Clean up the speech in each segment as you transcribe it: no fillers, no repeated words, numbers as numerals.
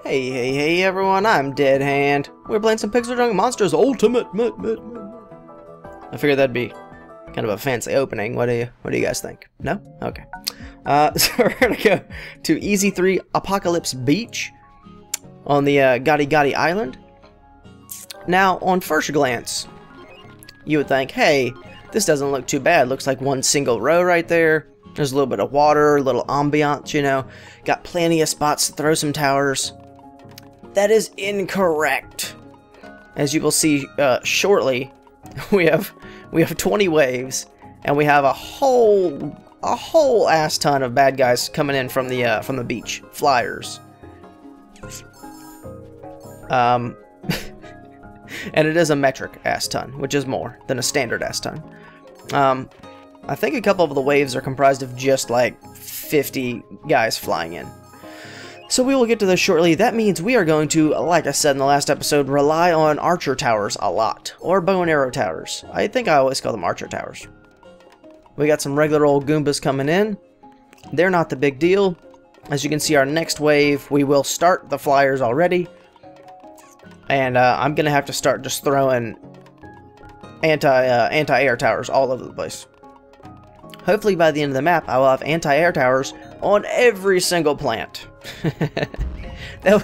Hey everyone, I'm Dead Hand. We're playing some Pixel Junk Monsters Ultimate. I figured that'd be kind of a fancy opening. What do you guys think? No? Okay. So we're gonna go to Easy 3 Apocalypse Beach on the Gotti Gotti Island. Now, on first glance, you would think, hey, this doesn't look too bad. Looks like one single row right there. There's a little bit of water, a little ambiance, you know. Got plenty of spots to throw some towers. That is incorrect. As you will see shortly, we have 20 waves, and we have a whole ass ton of bad guys coming in from the beach. Flyers. And it is a metric ass ton, which is more than a standard ass ton. I think a couple of the waves are comprised of just like 50 guys flying in. So we will get to this shortly. That means we are going to, like I said in the last episode, rely on archer towers a lot. Or bow and arrow towers. I think I always call them archer towers. We got some regular old Goombas coming in. They're not the big deal. As you can see, our next wave, we will start the flyers already. And I'm going to have to start just throwing anti-air towers all over the place. Hopefully by the end of the map, I will have anti-air towers on every single plant. that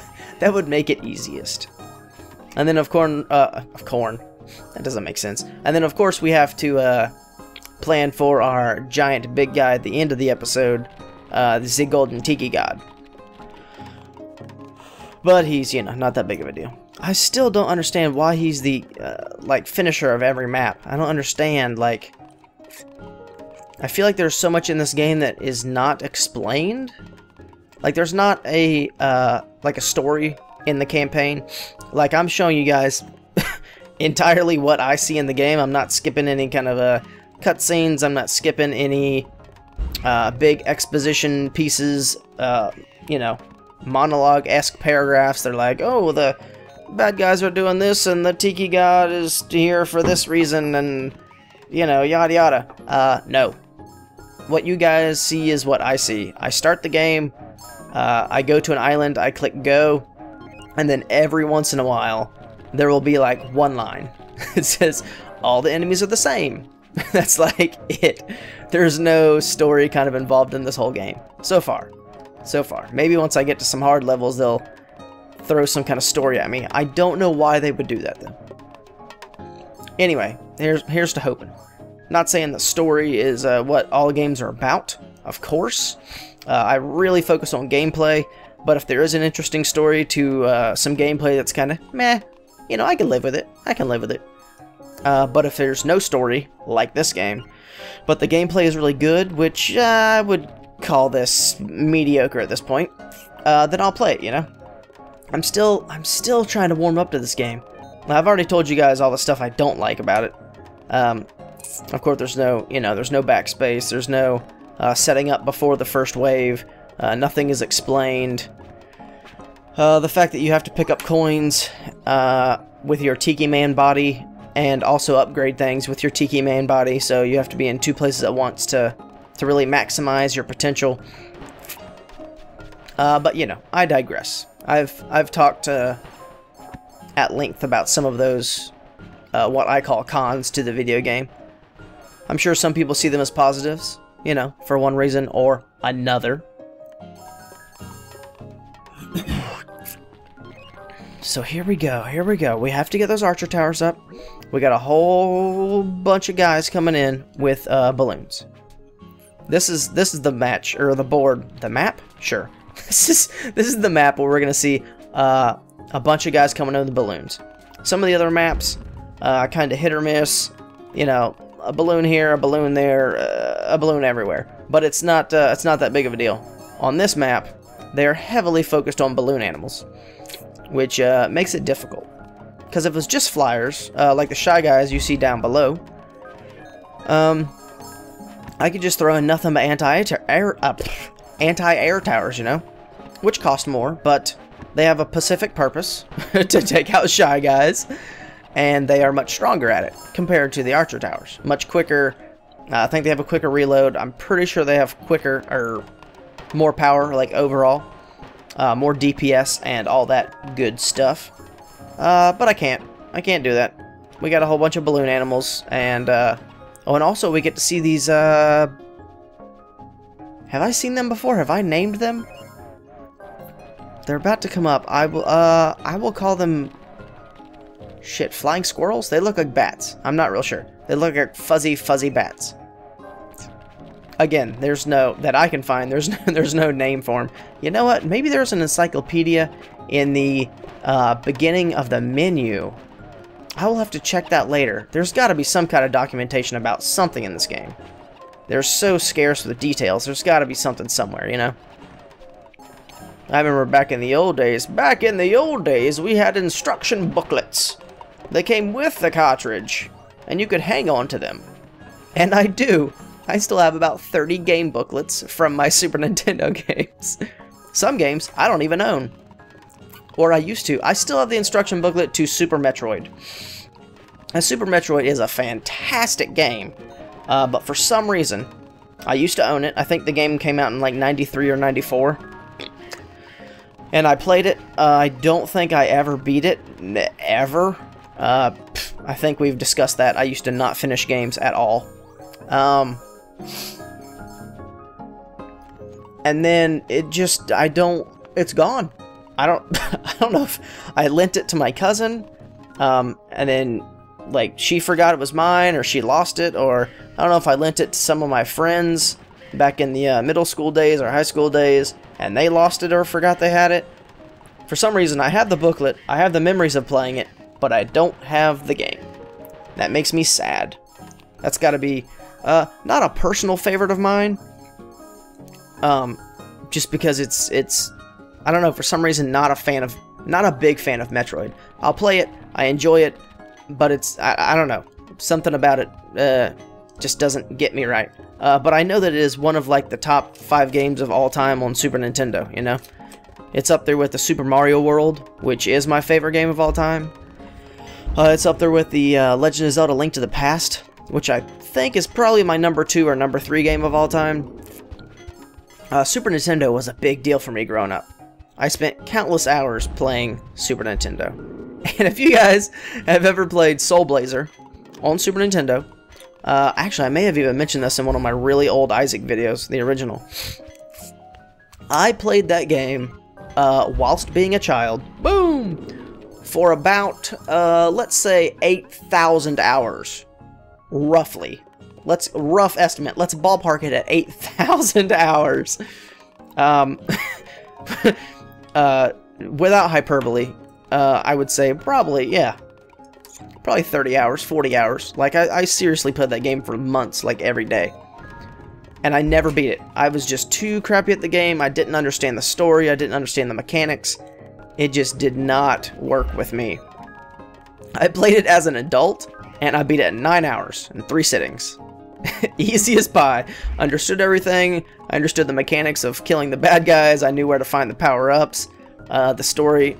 would make it easiest. And then of corn, that doesn't make sense. And then of course we have to plan for our giant big guy at the end of the episode, the Golden Tiki God. But he's, you know, not that big of a deal. I still don't understand why he's the like finisher of every map. I don't understand, like, I feel like there's so much in this game that is not explained. Like, there's not a like a story in the campaign. Like, I'm showing you guys entirely what I see in the game. I'm not skipping any kind of cutscenes. I'm not skipping any big exposition pieces. You know, monologue-esque paragraphs. They're like, oh, the bad guys are doing this, and the Tiki God is here for this reason, and, you know, yada yada. No. What you guys see is what I see. I start the game, I go to an island, I click go, and then every once in a while, there will be like one line. It says, all the enemies are the same. That's like it. There's no story kind of involved in this whole game. So far. So far. Maybe once I get to some hard levels, they'll throw some kind of story at me. I don't know why they would do that, though. Anyway, here's to hoping. Not saying the story is what all games are about, of course. I really focus on gameplay, but if there is an interesting story to some gameplay that's kind of meh, you know, I can live with it. I can live with it. But if there's no story, like this game, but the gameplay is really good, which I would call this mediocre at this point, then I'll play it, you know? I'm still trying to warm up to this game. I've already told you guys all the stuff I don't like about it. Of course, there's no, you know, there's no backspace, there's no setting up before the first wave, nothing is explained. The fact that you have to pick up coins with your Tiki Man body, and also upgrade things with your Tiki Man body, so you have to be in two places at once to really maximize your potential. But, you know, I digress. I've talked at length about some of those, what I call cons to the video game. I'm sure some people see them as positives, you know, for one reason or another. So here we go. We have to get those archer towers up. We got a whole bunch of guys coming in with balloons. This is the match, or the board. The map? Sure. This is the map where we're gonna see a bunch of guys coming in with balloons. Some of the other maps, kind of hit or miss. You know, a balloon here, a balloon there, a balloon everywhere. But it's not that big of a deal. On this map, they are heavily focused on balloon animals, which makes it difficult. Because if it was just flyers, like the Shy Guys you see down below, I could just throw in nothing but anti-air towers, you know, which cost more, but they have a specific purpose to take out Shy Guys, and they are much stronger at it compared to the archer towers. Much quicker. I think they have a quicker reload. I'm pretty sure they have quicker or more power, like overall. more DPS and all that good stuff. But I can't do that. We got a whole bunch of balloon animals, and oh, and also we get to see these, have I seen them before? Have I named them? They're about to come up. I will call them, shit, flying squirrels? They look like bats. I'm not real sure. They look like fuzzy bats. Again, there's no, that I can find, there's no name for them. You know what? Maybe there's an encyclopedia in the beginning of the menu. I will have to check that later. There's got to be some kind of documentation about something in this game. They're so scarce with details. There's got to be something somewhere, you know? I remember back in the old days, we had instruction booklets. They came with the cartridge, and you could hang on to them. And I do. I still have about 30 game booklets from my Super Nintendo games. Some games I don't even own. Or I used to. I still have the instruction booklet to Super Metroid. And Super Metroid is a fantastic game. But for some reason, I used to own it. I think the game came out in like 93 or 94. And I played it. I don't think I ever beat it. Ever. I think we've discussed that. I used to not finish games at all. And then it just, it's gone. I don't know if I lent it to my cousin, and then, like, she forgot it was mine, or she lost it, or I don't know if I lent it to some of my friends back in the middle school days or high school days, and they lost it or forgot they had it. For some reason, I have the booklet, I have the memories of playing it, but I don't have the game. That makes me sad. That's gotta be, not a personal favorite of mine, just because it's, I don't know, for some reason not a big fan of Metroid. I'll play it, I enjoy it, but it's, I don't know, something about it, just doesn't get me right. But I know that it is one of, like, the top 5 games of all time on Super Nintendo, you know? It's up there with the Super Mario World, which is my favorite game of all time. It's up there with the Legend of Zelda Link to the Past, which I think is probably my number 2 or number 3 game of all time. Super Nintendo was a big deal for me growing up. I spent countless hours playing Super Nintendo. And if you guys have ever played Soul Blazer on Super Nintendo, actually I may have even mentioned this in one of my really old Isaac videos, the original. I played that game whilst being a child, boom, for about, let's say 8,000 hours, roughly. Rough estimate, let's ballpark it at 8,000 hours. Without hyperbole, I would say probably 30 hours, 40 hours. Like, I seriously played that game for months, like every day. And I never beat it. I was just too crappy at the game. I didn't understand the story. I didn't understand the mechanics. It just did not work with me. I played it as an adult, and I beat it in 9 hours in 3 sittings. Easy as pie. Understood everything. I understood the mechanics of killing the bad guys. I knew where to find the power-ups. The story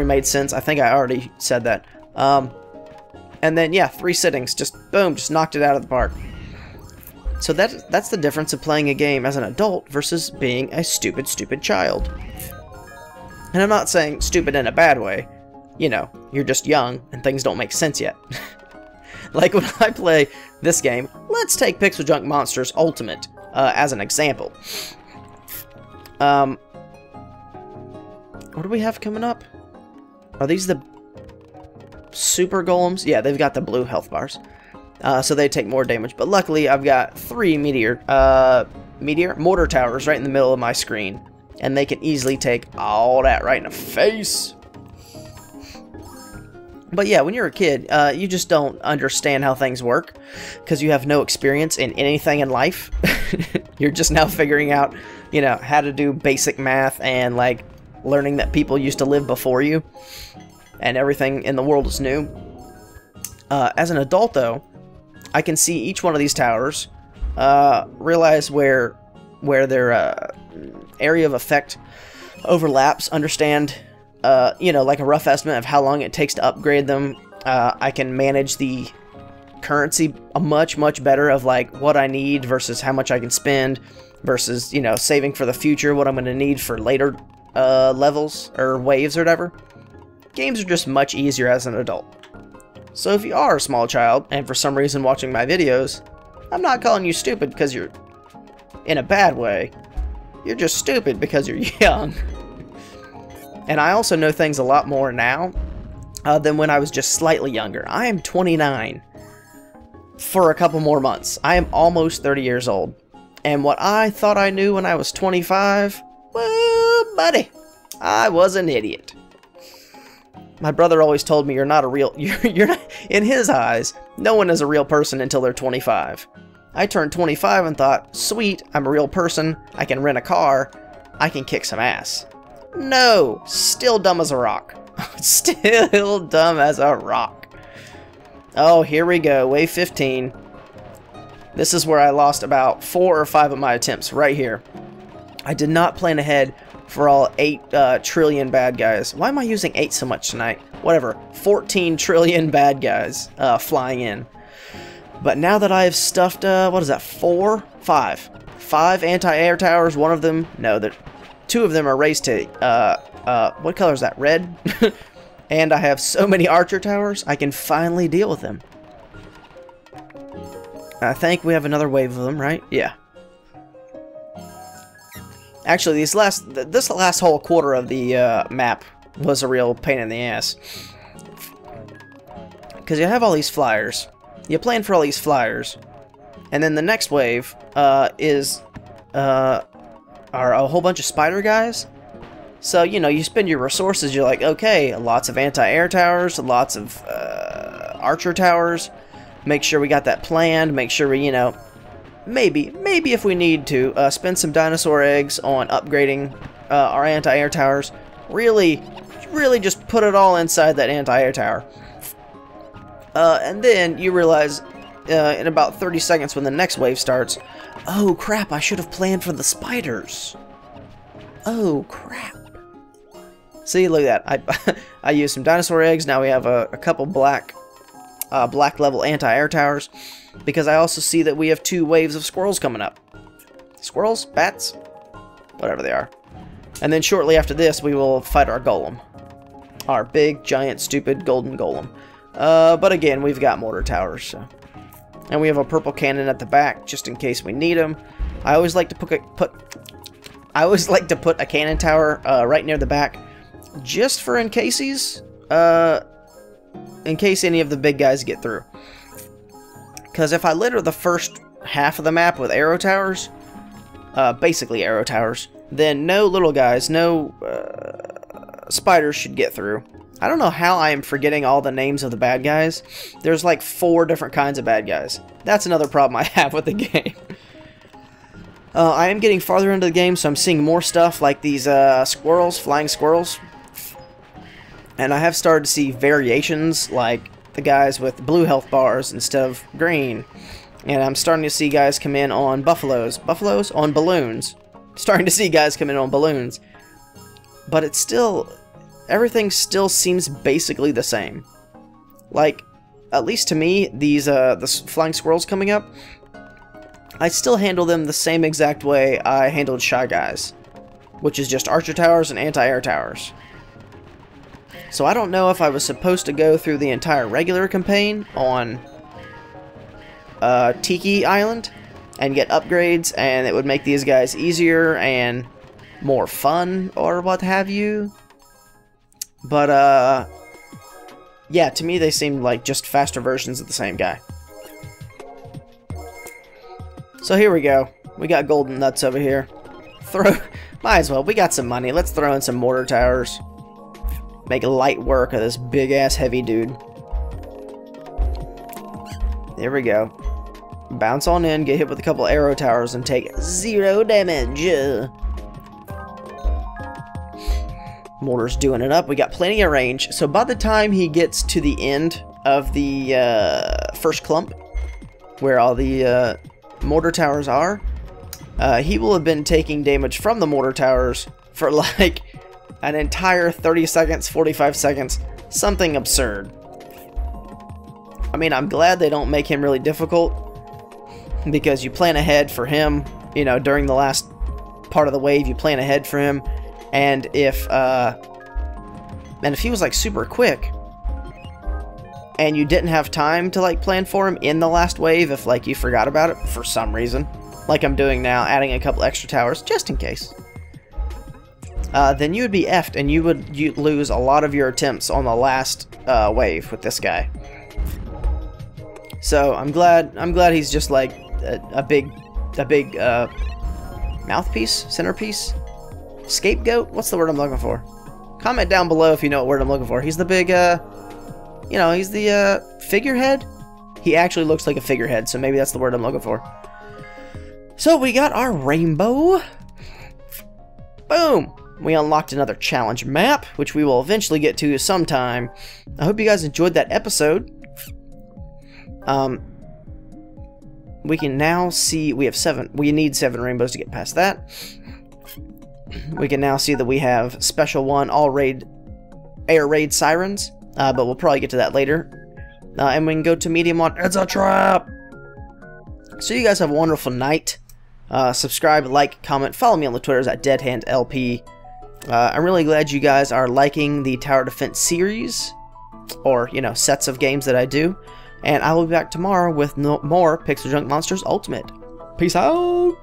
made sense. I think I already said that. And then, yeah, 3 sittings. Just, boom, just knocked it out of the park. So that's the difference of playing a game as an adult versus being a stupid child. And I'm not saying stupid in a bad way. You know, you're just young and things don't make sense yet. Like when I play this game, let's take Pixel Junk Monsters Ultimate as an example. What do we have coming up? Are these the super golems? Yeah, they've got the blue health bars. So they take more damage. But luckily, I've got 3 mortar towers right in the middle of my screen. And they can easily take all that right in the face. But yeah, when you're a kid, you just don't understand how things work. Because you have no experience in anything in life. You're just now figuring out, you know, how to do basic math and, like, learning that people used to live before you. And everything in the world is new. As an adult, though, I can see each one of these towers, realize where their area of effect overlaps, understand, you know, like a rough estimate of how long it takes to upgrade them. I can manage the currency much better of, like, what I need versus how much I can spend versus, you know, saving for the future, what I'm going to need for later levels or waves or whatever. Games are just much easier as an adult. So if you are a small child and for some reason watching my videos, I'm not calling you stupid because you're in a bad way. You're just stupid because you're young. And I also know things a lot more now than when I was just slightly younger. I am 29 for a couple more months. I am almost 30 years old. And what I thought I knew when I was 25, well, buddy, I was an idiot. My brother always told me you're not a real, you're not, in his eyes, no one is a real person until they're 25. I turned 25 and thought, sweet, I'm a real person, I can rent a car, I can kick some ass. No, still dumb as a rock. Still dumb as a rock. Oh, here we go, wave 15. This is where I lost about 4 or 5 of my attempts, right here. I did not plan ahead for all 8 trillion bad guys. Why am I using 8 so much tonight? Whatever, 14 trillion bad guys flying in. But now that I have stuffed, what is that, 4? 5. 5 anti-air towers, one of them, no, 2 of them are raised to, what color is that, red? And I have so many archer towers, I can finally deal with them. I think we have another wave of them, right? Yeah. Actually, this last whole quarter of the map was a real pain in the ass. Because you have all these flyers. You plan for all these flyers. And then the next wave are a whole bunch of spider guys. So, you know, you spend your resources, you're like, okay, lots of anti-air towers, lots of archer towers. Make sure we got that planned, make sure we, you know, maybe if we need to, spend some dinosaur eggs on upgrading our anti-air towers. Really just put it all inside that anti-air tower. And then you realize in about 30 seconds when the next wave starts, oh crap, I should have planned for the spiders. Oh crap. See, look at that. I used some dinosaur eggs. Now we have a couple black level anti-air towers, because I also see that we have 2 waves of squirrels coming up. Squirrels? Bats? Whatever they are. And then shortly after this, we will fight our golem. Our big, giant, stupid golden golem. But again, we've got mortar towers. So. And we have a purple cannon at the back, just in case we need them. I always like to put a cannon tower right near the back, just for in case any of the big guys get through. Because if I litter the first half of the map with arrow towers, basically arrow towers, then no little guys, no spiders should get through. I don't know how I am forgetting all the names of the bad guys. There's like 4 different kinds of bad guys. That's another problem I have with the game. I am getting farther into the game, so I'm seeing more stuff like these squirrels, flying squirrels. And I have started to see variations, like the guys with blue health bars instead of green. And I'm starting to see guys come in on buffaloes. Buffaloes? On balloons. Starting to see guys come in on balloons. But it's still... everything still seems basically the same. Like, at least to me, these the flying squirrels coming up, I still handle them the same exact way I handled Shy Guys, which is just archer towers and anti-air towers. So I don't know if I was supposed to go through the entire regular campaign on Tiki Island and get upgrades, and it would make these guys easier and more fun, or what have you. But, yeah, to me they seem like just faster versions of the same guy. So here we go. We got golden nuts over here. Might as well. We got some money. Let's throw in some mortar towers. Make light work of this big-ass heavy dude. There we go. Bounce on in, get hit with a couple arrow towers, and take 0 damage. Mortar's doing it up. We got plenty of range. So by the time he gets to the end of the first clump, where all the mortar towers are, he will have been taking damage from the mortar towers for like an entire 30 seconds, 45 seconds, something absurd. I mean, I'm glad they don't make him really difficult, because you plan ahead for him, you know, during the last part of the wave, you plan ahead for him, And if he was like super quick, and you didn't have time to like plan for him in the last wave, if like you forgot about it for some reason, like I'm doing now, adding a couple extra towers just in case, then you would be effed, and you'd lose a lot of your attempts on the last wave with this guy. So I'm glad he's just like a big mouthpiece, centerpiece, scapegoat. What's the word I'm looking for? Comment down below if you know what word I'm looking for. He's the big you know, he's the figurehead. He actually looks like a figurehead, so maybe that's the word I'm looking for. So we got our rainbow. Boom! We unlocked another challenge map, which we will eventually get to sometime. I hope you guys enjoyed that episode. We can now see we have 7. We need 7 rainbows to get past that. We can now see that we have special 1 air raid sirens. But we'll probably get to that later. And we can go to medium on It's a Trap! So you guys have a wonderful night. Subscribe, like, comment, follow me on the Twitters at DeadhandLP. I'm really glad you guys are liking the Tower Defense series, or, you know, sets of games that I do. And I will be back tomorrow with more Pixel Junk Monsters Ultimate. Peace out!